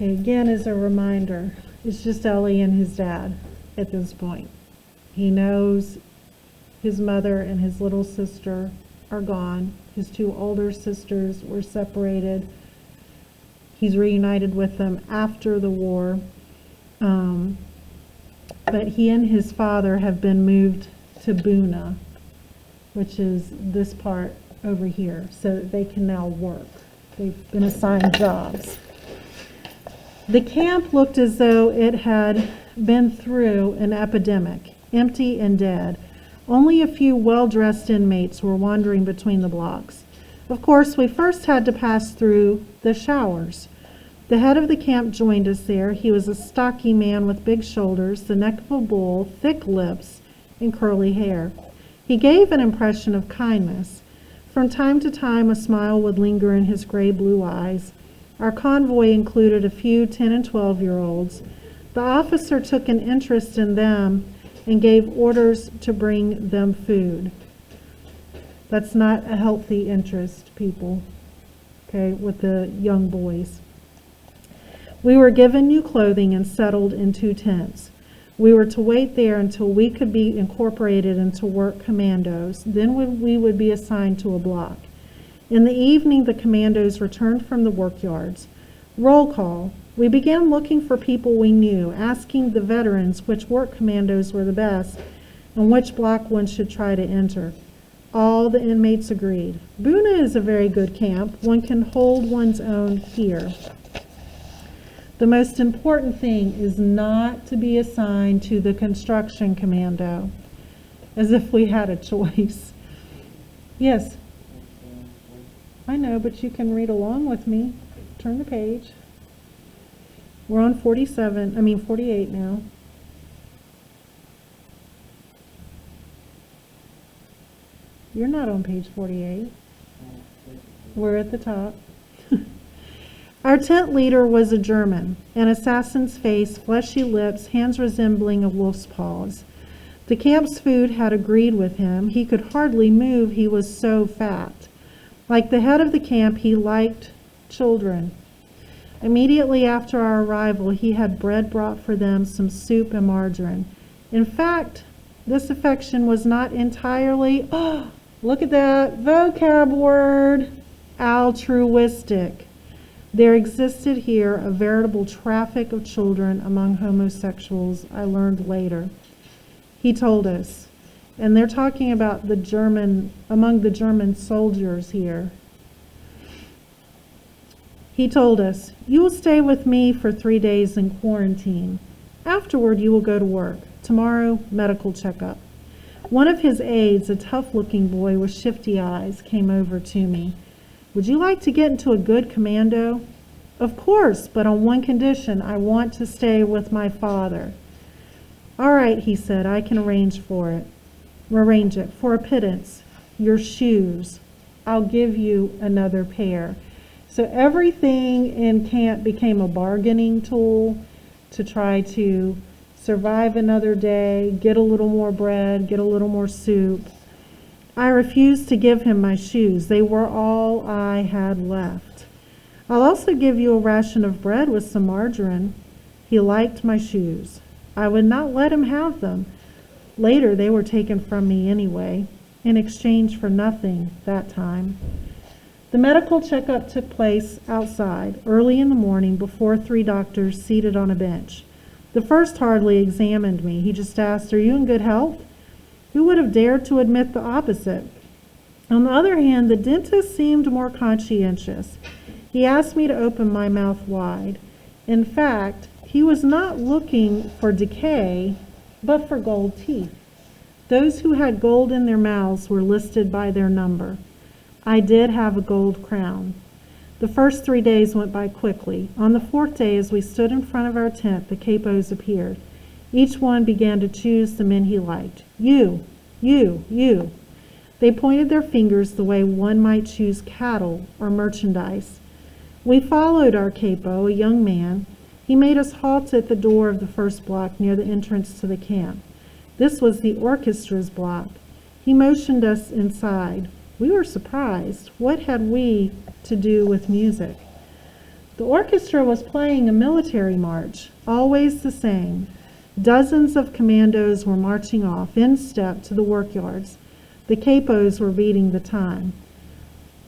Okay, again, as a reminder, it's just Ellie and his dad at this point. He knows his mother and his little sister are gone. His two older sisters were separated. He's reunited with them after the war. But he and his father have been moved to Buna, which is this part over here, so that they can now work. They've been assigned jobs. The camp looked as though it had been through an epidemic, empty and dead. Only a few well-dressed inmates were wandering between the blocks. Of course, we first had to pass through the showers. The head of the camp joined us there. He was a stocky man with big shoulders, the neck of a bull, thick lips, and curly hair. He gave an impression of kindness. From time to time, a smile would linger in his gray-blue eyes. Our convoy included a few 10 and 12-year-olds. The officer took an interest in them and gave orders to bring them food. That's not a healthy interest, people, okay, with the young boys. We were given new clothing and settled in 2 tents. We were to wait there until we could be incorporated into work commandos. Then we would be assigned to a block. In the evening, the commandos returned from the work yards. Roll call. We began looking for people we knew, asking the veterans which work commandos were the best and which block one should try to enter. All the inmates agreed. Buna is a very good camp. One can hold one's own here. The most important thing is not to be assigned to the construction commando, as if we had a choice. Yes, I know, but you can read along with me. Turn the page. We're on 48 now. You're not on page 48. We're at the top. Our tent leader was a German, an assassin's face, fleshy lips, hands resembling a wolf's paws. The camp's food had agreed with him. He could hardly move, he was so fat. Like the head of the camp, he liked children. Immediately after our arrival, he had bread brought for them, some soup and margarine. In fact, this affection was not entirely, look at that vocab word, altruistic. There existed here a veritable traffic of children among homosexuals, I learned later. He told us, and they're talking about among the German soldiers here. He told us, "You will stay with me for 3 days in quarantine. Afterward, you will go to work. Tomorrow, medical checkup." One of his aides, a tough-looking boy with shifty eyes, came over to me. "Would you like to get into a good commando?" "Of course, but on one condition. I want to stay with my father." "All right," he said, "I can arrange it for a pittance. Your shoes. I'll give you another pair." So everything in camp became a bargaining tool to try to survive another day, get a little more bread, get a little more soup. I refused to give him my shoes. They were all I had left. "I'll also give you a ration of bread with some margarine." He liked my shoes. I would not let him have them. Later, they were taken from me anyway, in exchange for nothing that time. The medical checkup took place outside, early in the morning, before 3 doctors seated on a bench. The first hardly examined me. He just asked, "Are you in good health?" Who would have dared to admit the opposite? On the other hand, the dentist seemed more conscientious. He asked me to open my mouth wide. In fact, he was not looking for decay, but for gold teeth. Those who had gold in their mouths were listed by their number. I did have a gold crown. The first 3 days went by quickly. On the 4th day, as we stood in front of our tent, the capos appeared. Each one began to choose the men he liked. You. They pointed their fingers the way one might choose cattle or merchandise. We followed our capo, a young man. He made us halt at the door of the first block near the entrance to the camp. This was the orchestra's block. He motioned us inside. We were surprised. What had we to do with music? The orchestra was playing a military march, always the same. Dozens of commandos were marching off in step to the workyards. The capos were beating the time.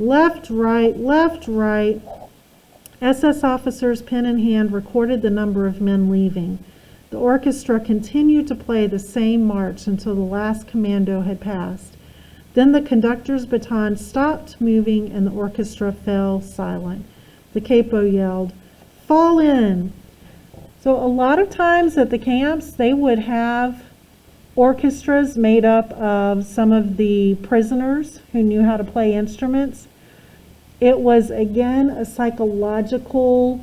Left, right, left, right. SS officers, pen in hand, recorded the number of men leaving. The orchestra continued to play the same march until the last commando had passed. Then the conductor's baton stopped moving and the orchestra fell silent. The capo yelled, "Fall in!" So a lot of times at the camps, they would have orchestras made up of some of the prisoners who knew how to play instruments. It was, again, a psychological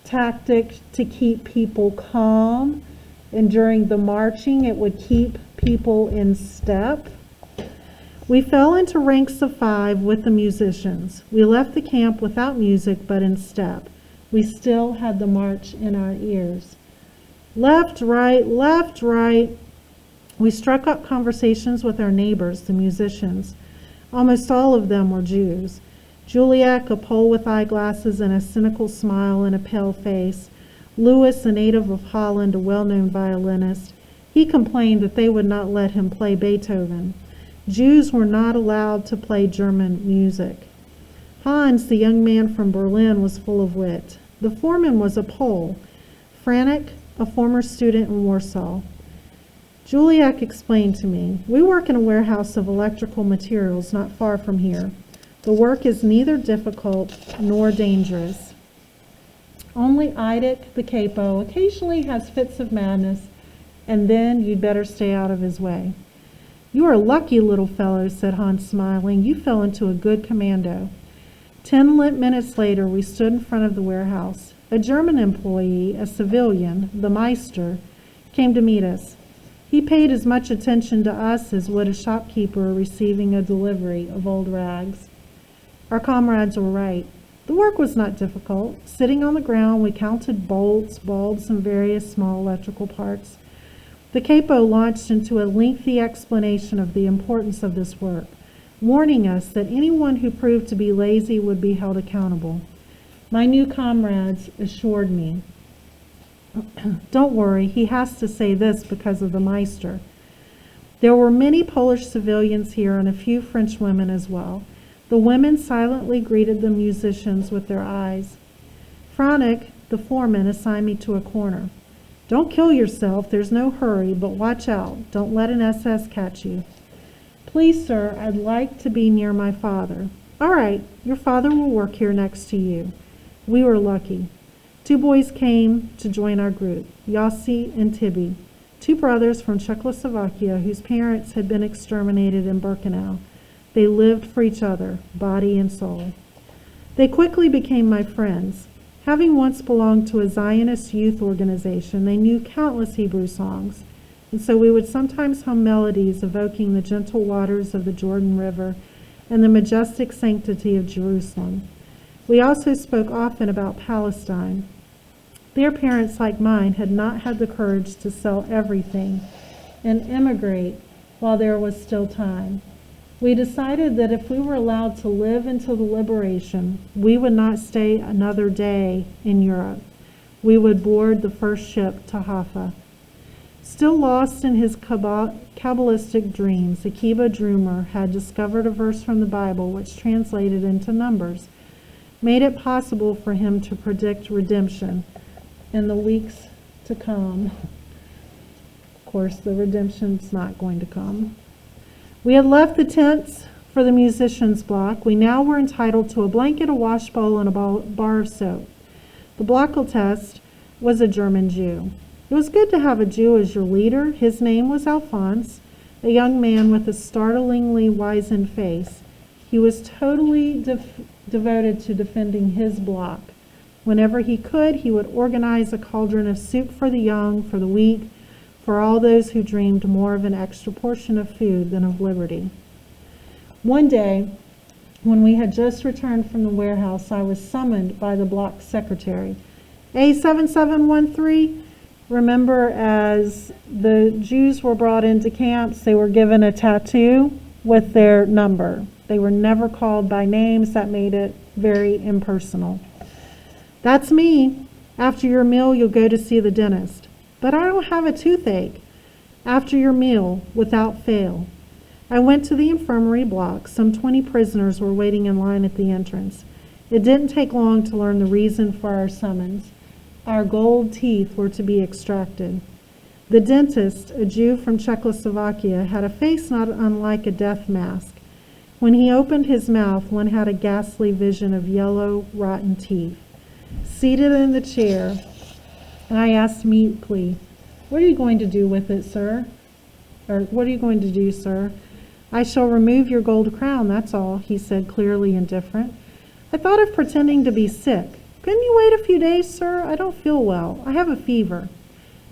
tactic to keep people calm. And during the marching, it would keep people in step. We fell into ranks of 5 with the musicians. We left the camp without music, but in step. We still had the march in our ears. Left, right, left, right. We struck up conversations with our neighbors, the musicians. Almost all of them were Jews. Juliak, a Pole with eyeglasses and a cynical smile and a pale face. Louis, a native of Holland, a well-known violinist. He complained that they would not let him play Beethoven. Jews were not allowed to play German music. Hans, the young man from Berlin, was full of wit. The foreman was a Pole. Franek, a former student in Warsaw. Juliak explained to me, "We work in a warehouse of electrical materials not far from here. The work is neither difficult nor dangerous. Only Eidik, the capo, occasionally has fits of madness, and then you'd better stay out of his way." "You are lucky, little fellow," said Hans, smiling. "You fell into a good commando." 10 limp minutes later, we stood in front of the warehouse. A German employee, a civilian, the Meister, came to meet us. He paid as much attention to us as would a shopkeeper receiving a delivery of old rags. Our comrades were right. The work was not difficult. Sitting on the ground, we counted bolts, bulbs, and various small electrical parts. The capo launched into a lengthy explanation of the importance of this work, warning us that anyone who proved to be lazy would be held accountable. My new comrades assured me, "Don't worry, he has to say this because of the Meister." There were many Polish civilians here and a few French women as well. The women silently greeted the musicians with their eyes. Franek, the foreman, assigned me to a corner. "Don't kill yourself, there's no hurry, but watch out. Don't let an SS catch you." "Please, sir, I'd like to be near my father." "All right, your father will work here next to you." We were lucky. 2 boys came to join our group, Yossi and Tibi, 2 brothers from Czechoslovakia whose parents had been exterminated in Birkenau. They lived for each other, body and soul. They quickly became my friends. Having once belonged to a Zionist youth organization, they knew countless Hebrew songs, and so we would sometimes hum melodies evoking the gentle waters of the Jordan River and the majestic sanctity of Jerusalem. We also spoke often about Palestine. Their parents, like mine, had not had the courage to sell everything and emigrate while there was still time. We decided that if we were allowed to live until the liberation, we would not stay another day in Europe. We would board the first ship to Haifa. Still lost in his Kabbalistic dreams, Akiba Drumer had discovered a verse from the Bible which translated into Numbers made it possible for him to predict redemption in the weeks to come. Of course, the redemption's not going to come. We had left the tents for the musicians' block. We now were entitled to a blanket, a wash bowl, and a bar of soap. The Blockeltest was a German Jew. It was good to have a Jew as your leader. His name was Alphonse, a young man with a startlingly wizened face. He was totally devoted to defending his block. Whenever he could, he would organize a cauldron of soup for the young, for the weak, for all those who dreamed more of an extra portion of food than of liberty. One day, when we had just returned from the warehouse, I was summoned by the block secretary. A7713, remember as the Jews were brought into camps, they were given a tattoo with their number. They were never called by names. That made it very impersonal. That's me. After your meal, you'll go to see the dentist. But I don't have a toothache. After your meal, without fail. I went to the infirmary block. Some 20 prisoners were waiting in line at the entrance. It didn't take long to learn the reason for our summons. Our gold teeth were to be extracted. The dentist, a Jew from Czechoslovakia, had a face not unlike a death mask. When he opened his mouth, one had a ghastly vision of yellow, rotten teeth. Seated in the chair, I asked meekly, "What are you going to do with it, sir?" Or, "What are you going to do, sir?" "I shall remove your gold crown, that's all," he said, clearly indifferent. I thought of pretending to be sick. "Couldn't you wait a few days, sir? I don't feel well. I have a fever."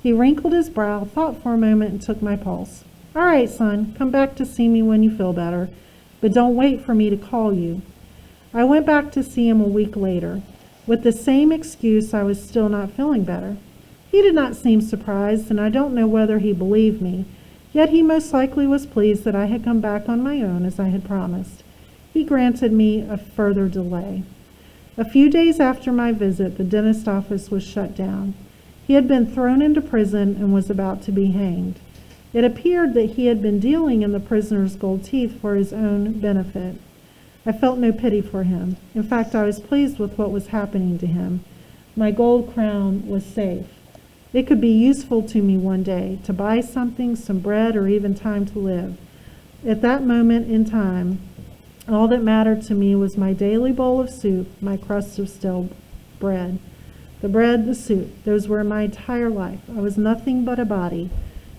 He wrinkled his brow, thought for a moment, and took my pulse. "All right, son, come back to see me when you feel better, but don't wait for me to call you." I went back to see him a week later. With the same excuse, I was still not feeling better. He did not seem surprised, and I don't know whether he believed me, yet he most likely was pleased that I had come back on my own as I had promised. He granted me a further delay. A few days after my visit, the dentist office was shut down. He had been thrown into prison and was about to be hanged. It appeared that he had been dealing in the prisoner's gold teeth for his own benefit. I felt no pity for him. In fact, I was pleased with what was happening to him. My gold crown was safe. It could be useful to me one day, to buy something, some bread, or even time to live. At that moment in time, all that mattered to me was my daily bowl of soup, my crust of stale bread. The bread, the soup, those were my entire life. I was nothing but a body,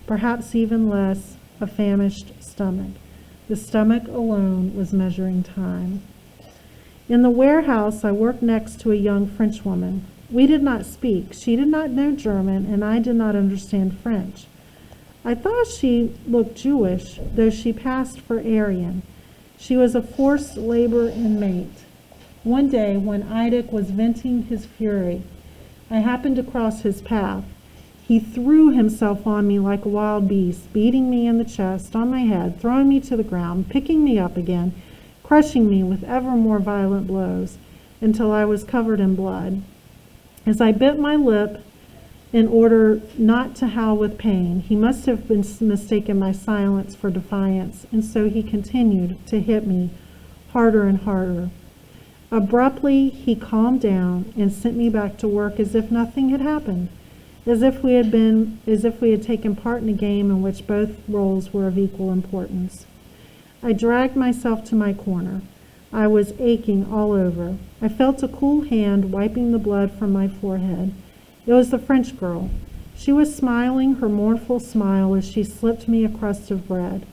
perhaps even less, a famished stomach. The stomach alone was measuring time. In the warehouse, I worked next to a young Frenchwoman. We did not speak. She did not know German, and I did not understand French. I thought she looked Jewish, though she passed for Aryan. She was a forced labor inmate. One day, when Idek was venting his fury, I happened to cross his path. He threw himself on me like a wild beast, beating me in the chest, on my head, throwing me to the ground, picking me up again, crushing me with ever more violent blows, until I was covered in blood. As I bit my lip in order not to howl with pain, he must have been mistaken my silence for defiance, and so he continued to hit me harder and harder. Abruptly, he calmed down and sent me back to work as if nothing had happened, as if we had taken part in a game in which both roles were of equal importance. I dragged myself to my corner. I was aching all over. I felt a cool hand wiping the blood from my forehead. It was the French girl. She was smiling her mournful smile as she slipped me a crust of bread.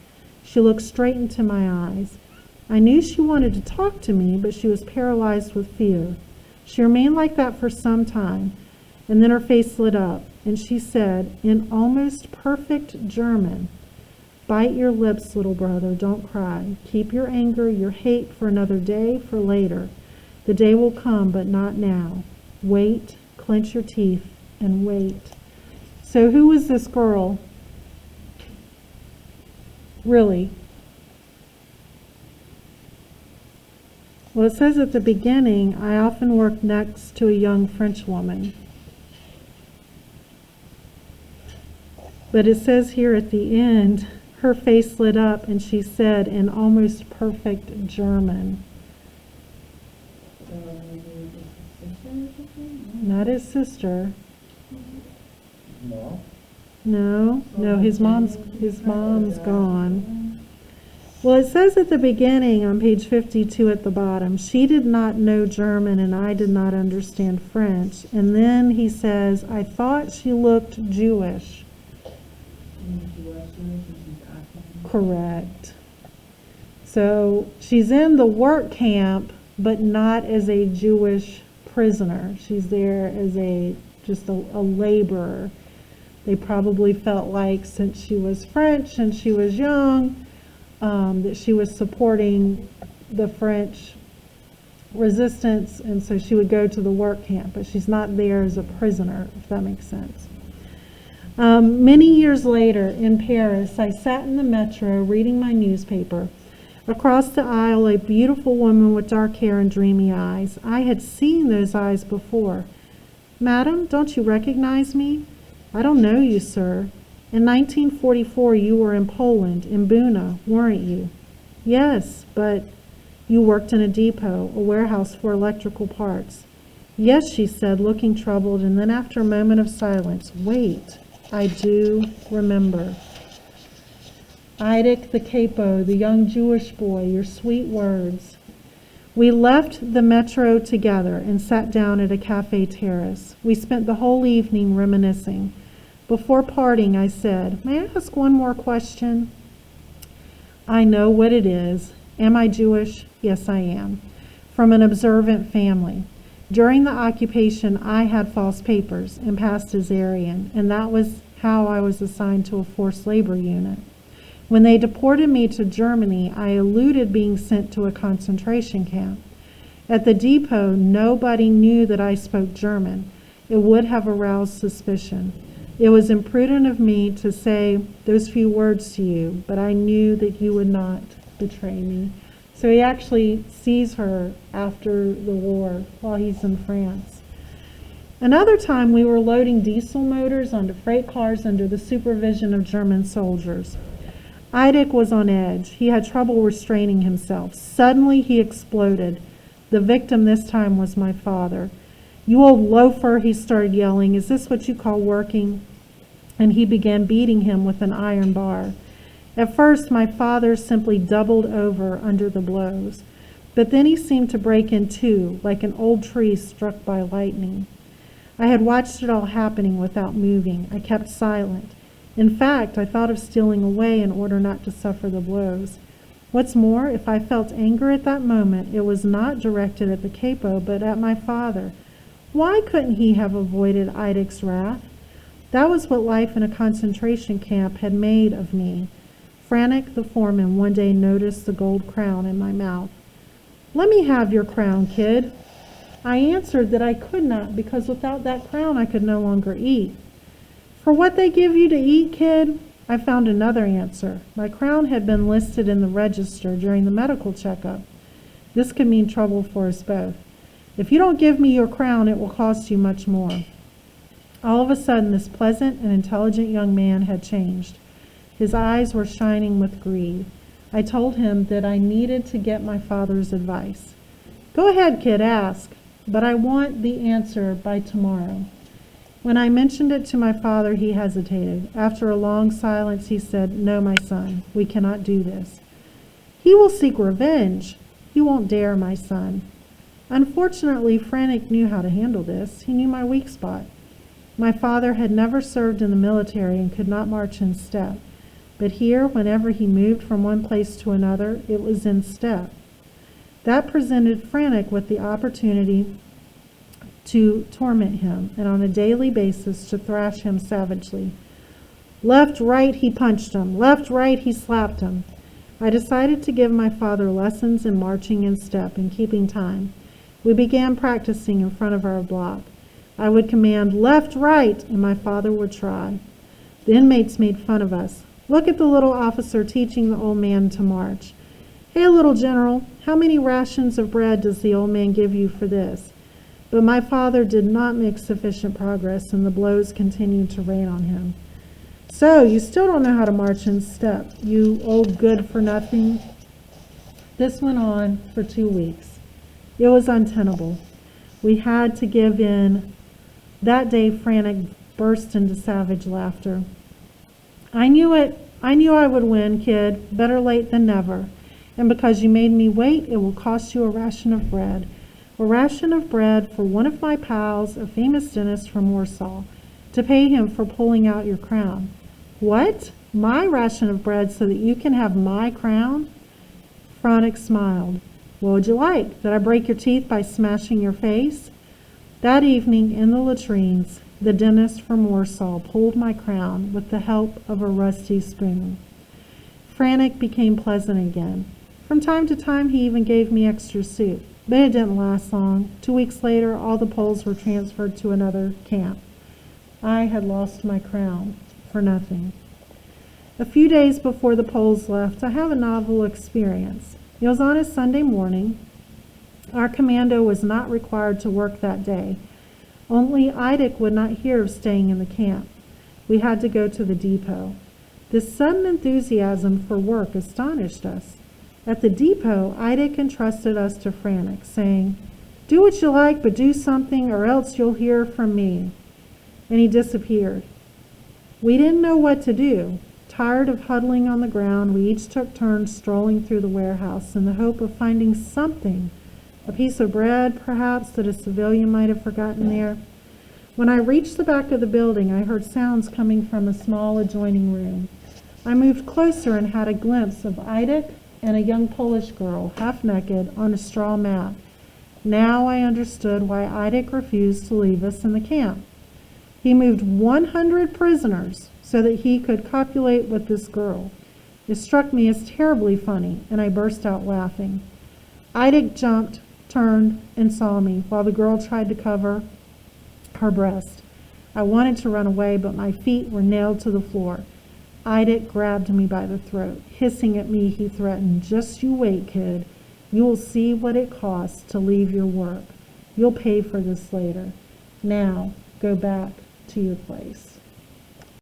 She looked straight into my eyes. I knew she wanted to talk to me, but she was paralyzed with fear. She remained like that for some time, and then her face lit up, and she said, in almost perfect German, "Bite your lips, little brother, don't cry. Keep your anger, your hate for another day, for later. The day will come, but not now. Wait, clench your teeth, and wait." So who was this girl? Really? Well, it says at the beginning, I often worked next to a young French woman. But it says here at the end, her face lit up and she said in almost perfect German. Not his sister. No, his mom's gone. Well, it says at the beginning on page 52 at the bottom, she did not know German and I did not understand French. And then he says, I thought she looked Jewish. Correct. So she's in the work camp, but not as a Jewish prisoner. She's there as just a laborer. They probably felt like since she was French and she was young, that she was supporting the French resistance, and so she would go to the work camp, but she's not there as a prisoner, if that makes sense. Many years later in Paris, I sat in the metro reading my newspaper. Across the aisle, a beautiful woman with dark hair and dreamy eyes. I had seen those eyes before. Madam, don't you recognize me? I don't know you, sir. In 1944, you were in Poland, in Buna, weren't you? Yes, but you worked in a depot, a warehouse for electrical parts. Yes, she said, looking troubled, and then after a moment of silence, wait, I do remember. Idek the capo, the young Jewish boy, your sweet words. We left the metro together and sat down at a cafe terrace. We spent the whole evening reminiscing. Before parting, I said, may I ask one more question? I know what it is. Am I Jewish? Yes, I am. From an observant family. During the occupation, I had false papers and passed as Aryan, and that was how I was assigned to a forced labor unit. When they deported me to Germany, I eluded being sent to a concentration camp. At the depot, nobody knew that I spoke German. It would have aroused suspicion. It was imprudent of me to say those few words to you, but I knew that you would not betray me. So he actually sees her after the war while he's in France. Another time we were loading diesel motors onto freight cars under the supervision of German soldiers. Idek was on edge. He had trouble restraining himself. Suddenly he exploded. The victim this time was my father. You old loafer, he started yelling, is this what you call working? And he began beating him with an iron bar. At first, my father simply doubled over under the blows, but then he seemed to break in two, like an old tree struck by lightning. I had watched it all happening without moving. I kept silent. In fact, I thought of stealing away in order not to suffer the blows. What's more, if I felt anger at that moment, it was not directed at the capo, but at my father. Why couldn't he have avoided Idek's wrath? That was what life in a concentration camp had made of me. Frantic, the foreman, one day noticed the gold crown in my mouth. Let me have your crown, kid. I answered that I could not, because without that crown I could no longer eat. For what they give you to eat, kid? I found another answer. My crown had been listed in the register during the medical checkup. This could mean trouble for us both. If you don't give me your crown, it will cost you much more. All of a sudden, this pleasant and intelligent young man had changed. His eyes were shining with greed. I told him that I needed to get my father's advice. Go ahead, kid, ask, but I want the answer by tomorrow. When I mentioned it to my father, he hesitated. After a long silence, he said, no, my son, we cannot do this. He will seek revenge. He won't dare, my son. Unfortunately, Frantic knew how to handle this. He knew my weak spot. My father had never served in the military and could not march in step. But here, whenever he moved from one place to another, it was in step. That presented Frantic with the opportunity to torment him, and on a daily basis to thrash him savagely. Left, right, he punched him. Left, right, he slapped him. I decided to give my father lessons in marching in step and keeping time. We began practicing in front of our block. I would command left, right, and my father would try. The inmates made fun of us. Look at the little officer teaching the old man to march. Hey, little general, how many rations of bread does the old man give you for this? But my father did not make sufficient progress, and the blows continued to rain on him. So, you still don't know how to march in step, you old good-for-nothing? This went on for 2 weeks. It was untenable. We had to give in. That day, Frantic burst into savage laughter. I knew it. I knew I would win, kid. Better late than never. And because you made me wait, it will cost you a ration of bread. A ration of bread for one of my pals, a famous dentist from Warsaw, to pay him for pulling out your crown. What? My ration of bread so that you can have my crown? Frantic smiled. What would you like? That I break your teeth by smashing your face? That evening in the latrines, the dentist from Warsaw pulled my crown with the help of a rusty spoon. Frantic became pleasant again. From time to time, he even gave me extra soup. But it didn't last long. 2 weeks later, all the Poles were transferred to another camp. I had lost my crown for nothing. A few days before the Poles left, I have a novel experience. It was on a Sunday morning. Our commando was not required to work that day. Only Idic would not hear of staying in the camp. We had to go to the depot. This sudden enthusiasm for work astonished us. At the depot, Idic entrusted us to Frantic, saying, "Do what you like, but do something, or else you'll hear from me." And he disappeared. We didn't know what to do. Tired of huddling on the ground, we each took turns strolling through the warehouse in the hope of finding something, a piece of bread, perhaps, that a civilian might have forgotten there. When I reached the back of the building, I heard sounds coming from a small adjoining room. I moved closer and had a glimpse of Idic and a young Polish girl, half naked, on a straw mat. Now I understood why Idic refused to leave us in the camp. He moved 100 prisoners so that he could copulate with this girl. It struck me as terribly funny, and I burst out laughing. Idic jumped, turned, and saw me, while the girl tried to cover her breast. I wanted to run away, but my feet were nailed to the floor. Idic grabbed me by the throat. Hissing at me, he threatened, "Just you wait, kid. You'll see what it costs to leave your work. You'll pay for this later. Now, go back to your place."